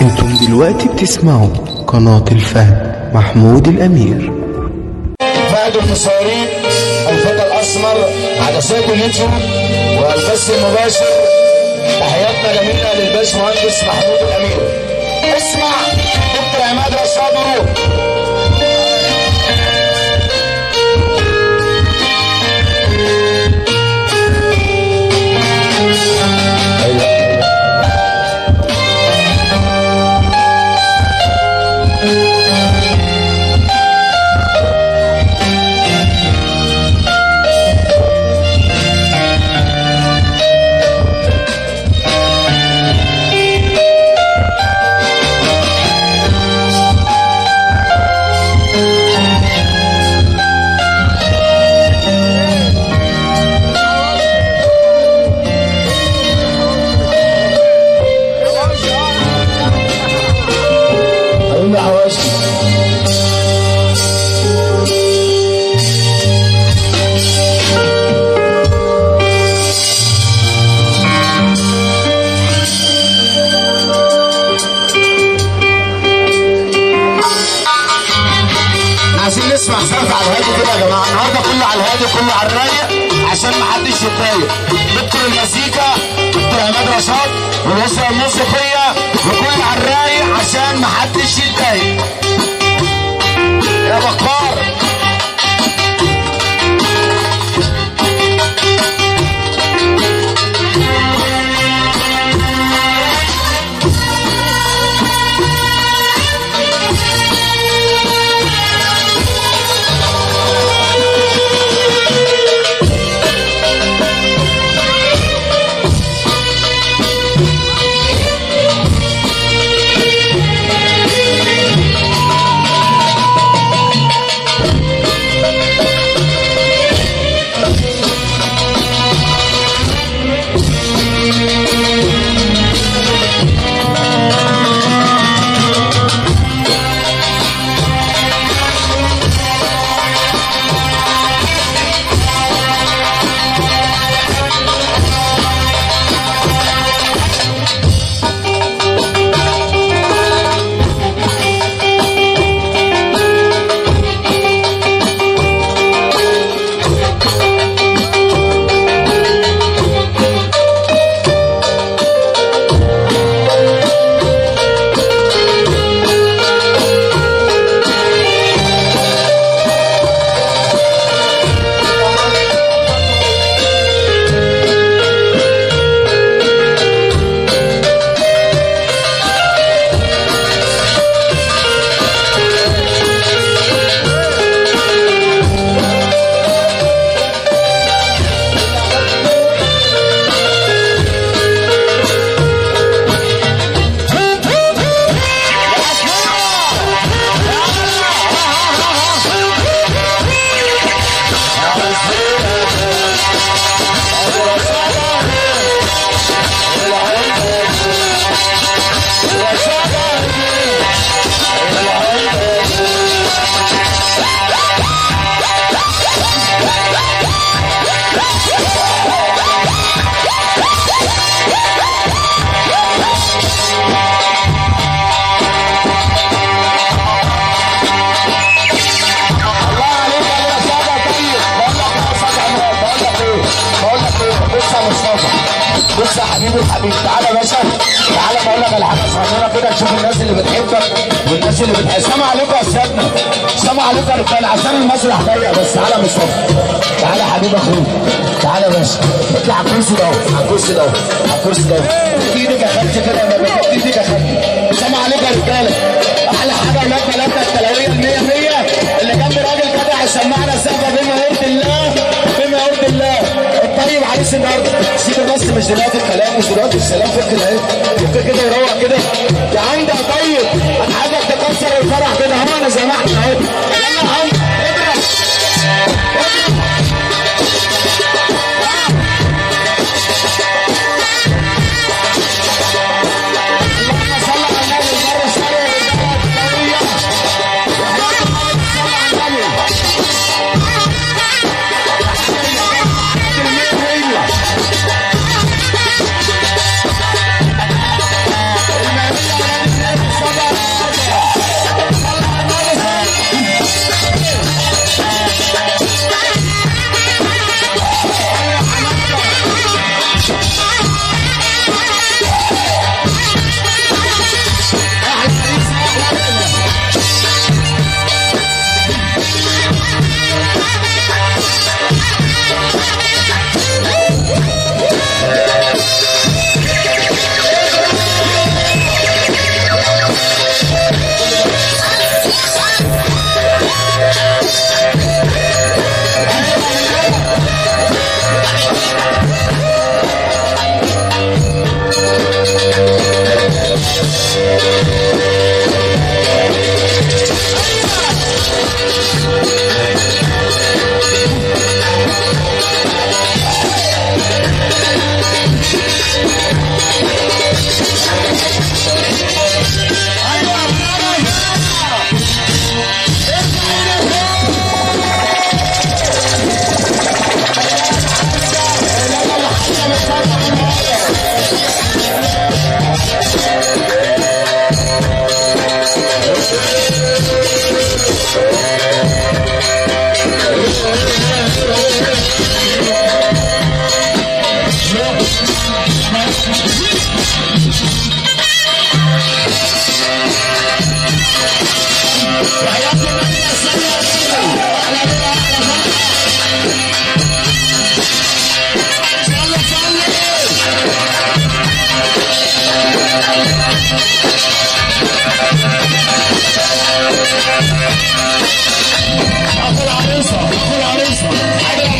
انتم دلوقتي بتسمعوا قناة الفهد محمود الأمير. فهد المصورين، الفتى الأسمر، عدسات اليوتيوب والبث المباشر. تحياتنا جميلة للباش مهندس محمود الأمير. اسمع دكتور عماد رشاد روح. عايزين نسمع سقف على الهادي كده يا جماعه. النهارده كله على الهادي كله على الرايق عشان ما حدش يتضايق. دكتور المزيكا دكتور عماد رشاد والاسره الموسيقيه وكله على الرايق عشان ما حدش يتضايق. يا بكار بص يا حبيبي الحبيب، تعالى يا باشا، تعالى بقول لك على حاجه صغيره كده تشوف الناس اللي بتحبك والناس اللي بتحب. سلام عليكم يا سيادنا، سلام عليكم يا رجاله، عشان المسرح ضيق بس. تعالى يا مصطفى، تعالى يا حبيبي اخويا، تعالى يا باشا، اطلع على الكرسي ده، على الكرسي ده، على الكرسي ده، ايدك يا خالتي كده يا بابا، ايدك يا خالتي. سلام عليكم يا رجاله، احلى حاجه ولاد ثلاثه التلاويه ال100 100 اللي جنب راجل كده هيسمعنا السقفه بما يرضي الله، بما يرضي الله. الطيب عريس النهارده، سيب بس مش دلوقتي الكلام، مش دلوقتي السلام، فك اهي، فك كده وروق كده. يا عندي يا طيب، انا عايزك تكسر الفرح كده، هو انا زي ما احنا اهو. يلا يا عم اضرب اضرب. اخو العروسه اخو العروسه حاجه